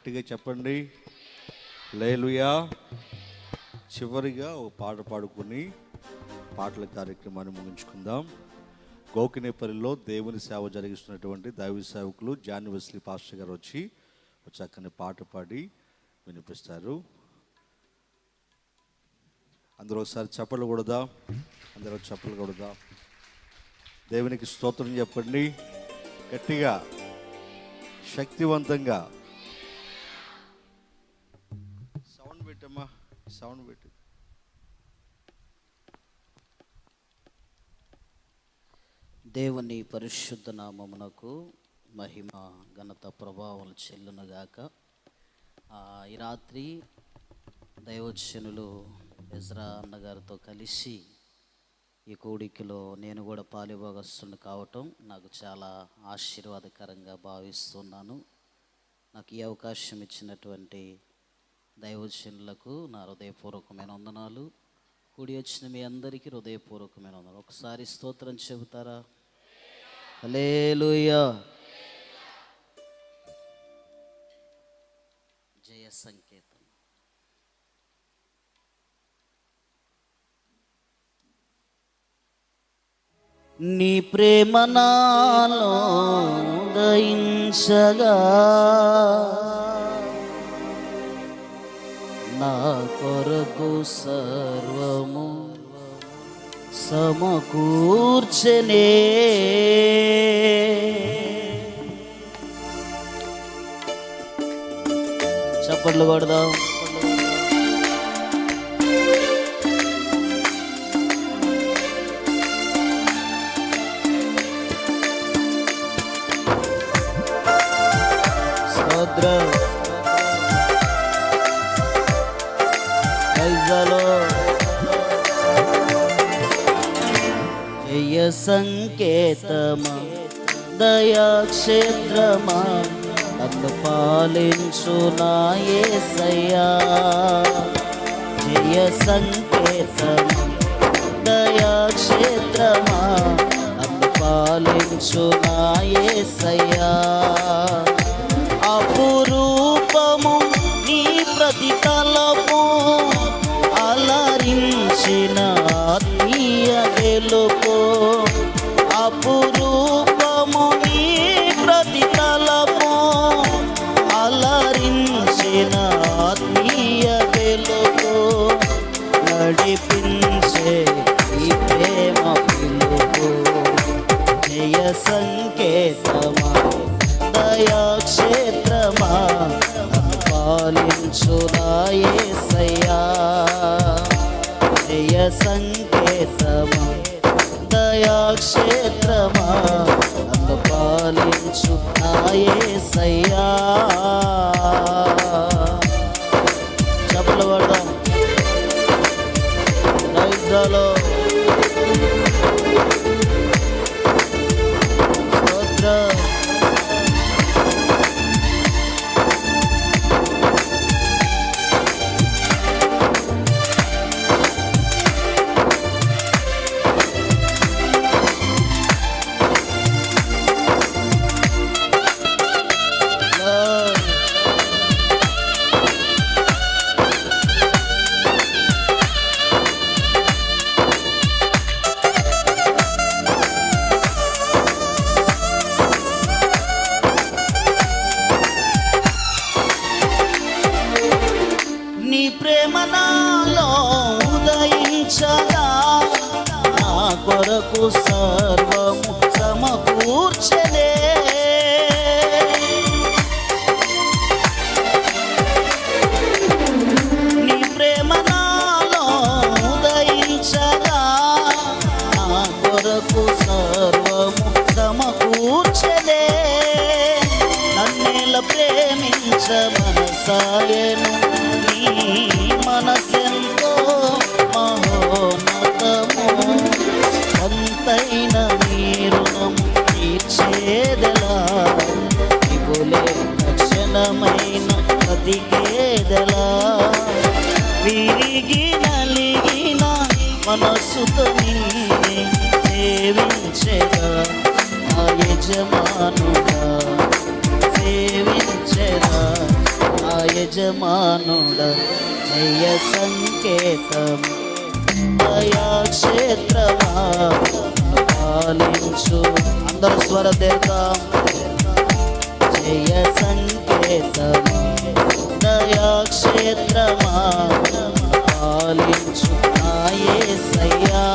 గట్టిగా చెప్పండి హల్లెలూయా. చివరిగా ఒక పాట పాడుకుని పాటల కార్యక్రమాన్ని ముగించుకుందాం. గోకినేపల్లిలో దేవుని సేవ జరిగిస్తున్నటువంటి దైవ సేవకులు జాన్ వెస్లీ పాస్టర్ గారు వచ్చి చక్కని పాట పాడి వినిపిస్తారు. అందరూ ఒకసారి చప్పట్లు కొడదా, అందరూ చప్పట్లు కొడదా. దేవునికి స్తోత్రం చెప్పండి గట్టిగా, శక్తివంతంగా. సౌండ్ పెట్టమ్మా, సౌండ్ పెట్టి. దేవుని పరిశుద్ధ నామమునకు మహిమ ఘనత ప్రభావం చెల్లునుగాక. ఈ రాత్రి దైవజనులు ఎజ్రా అన్నగారితో కలిసి ఈ కూడికలో నేను కూడా పాలుభాగస్తుని కావటం నాకు చాలా ఆశీర్వాదకరంగా భావిస్తున్నాను. నాకు ఈ అవకాశం ఇచ్చినటువంటి దైవజనులకు నా హృదయపూర్వకమైన వందనాలు. కూడి వచ్చిన మీ అందరికీ హృదయపూర్వకమైన వందనాలు. ఒకసారి స్తోత్రం చెబుతారా? హల్లెలూయా. జయ సంకేతం. నీ ప్రేమ నాలో ఉదయించగా నా కొరకు సర్వము సమకూర్చనే. చప్పట్లు కొడదాం. స్తోత్రం. జయ సంకేతమా దయాక్షేత్రమా నన్ను పాలించు నా యేసయ్యా. జయ సంకేతమా దయాక్షేత్రమా నన్ను పాలించు నా యేసయ్యా. అపురూపము నీ ప్రతితలము అలరించిన ఆత్మీయ గెలుపు. అపురూపము నీ ప్రతితలము అలరించిన ఆత్మీయ గెలుపు. నడిపించే ఈ ప్రేమ పిలుపు. జయ సంకేతమా దయాక్షేత్రమా నన్ను పాలించు నా యేసయ్యా. జయ సంకేతమా దయాక్షేత్రమా నన్ను పాలించు నా యేసయ్యా. చప్పట్లు కొడదాం. రైజాలో స్తోత్రం. నీ ప్రేమ నాలో ఉదయించగా నా కొరకు సర్వము సమకూర్చలే. నీ ప్రేమ నాలో ఉదయించగా నా కొరకు సర్వము సమకూర్చలే. నన్నేల ప్రేమించ మనసాయను మనసెంతో మహోన్నతము. అంతైన నీరుణము తీర్చేదెలా ఇవులే క్షణమైన బతికేదెలా. విరిగి నలిగిన మనసుతో నిన్నే సేవించెదా నా యజమానుడా. సేవించెదా యజమానుడ జయ సంకేతం దయాక్షేత్రమా పాలించు. అందరూ స్వరదేద్దాం. జయ సంకేతం దయాక్షేత్రమా పాలించు నా యేసయ్యా.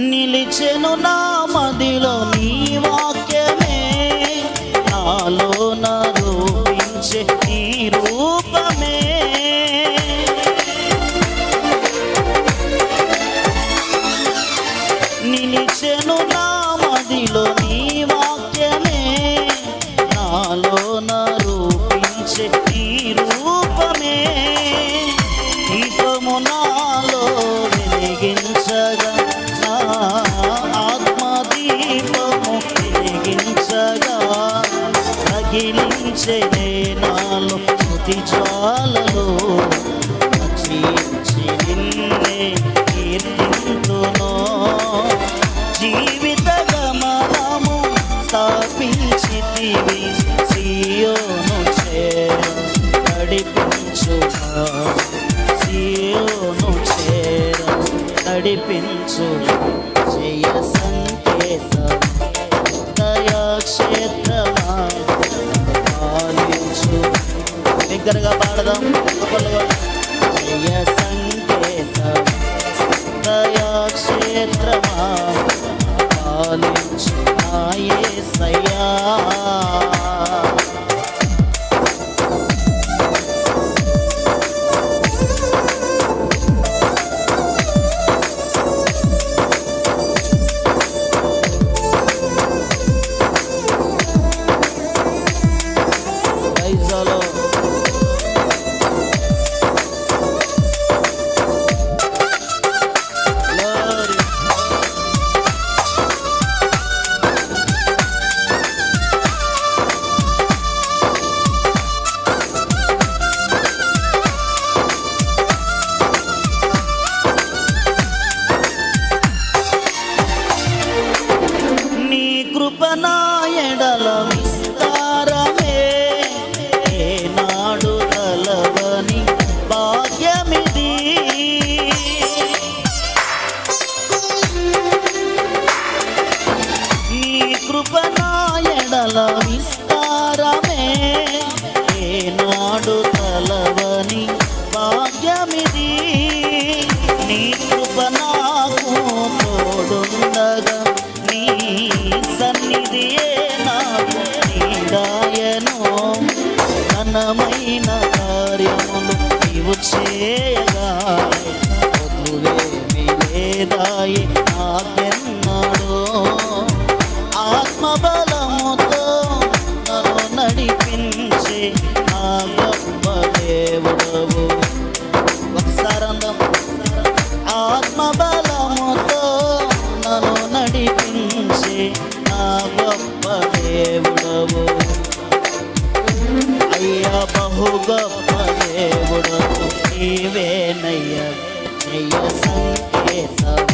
నిలిచెను నా మదిలో నీ వాక్యమే, నాలో నా రూపించే నీ రూపమే. నిలిచెను నా మదిలో నీ వాక్యమే, నాలో నా రూపించే నీ రూపమే. దీపము నాలో వెలిగించగా, ఆత్మదీపము వెలిగించగా, రగిలించే నాలో స్తుతి జ్వాలలు. రక్షించి నిన్నే కీర్తింతును, జీవిత గమనము స్థాపించితివి. సియోను చేరు నడిపించు, సియోను చేరు నడిపించు. జయ సంకేతం దయాక్షేత్రమా పాలించు. దగ్గరగా పాడదాం. జయ సంకేతం దయాక్షేత్రమా పాలించు నా యేసయ్యా. కృపనా ఎడల విస్తారమే, ఏనాడు తలవని భాగ్యమిది. నీ కృపనా ఎడల విస్తారమే, ఏనాడు తలవని భాగ్యమిది. నీ కృప నాకు తోడుండగా, నీ సన్నిధియే నాకు నీడాయను. ఘనమైన కార్యములు నీవు చేయగా, వధువేమి లేదాయి నాకెన్నాడు. ఆత్మబలముతో నన్ను నడిపించే నా గొప్ప దేవుడవు. ఒకసారి అందం. ఆత్మబలముతో నన్ను నడిపించే నా గొప్ప దేవుడవు. అయ్యా బహు గొప్ప దేవుడవు నీవేనయ్యా. జయ సంకేతం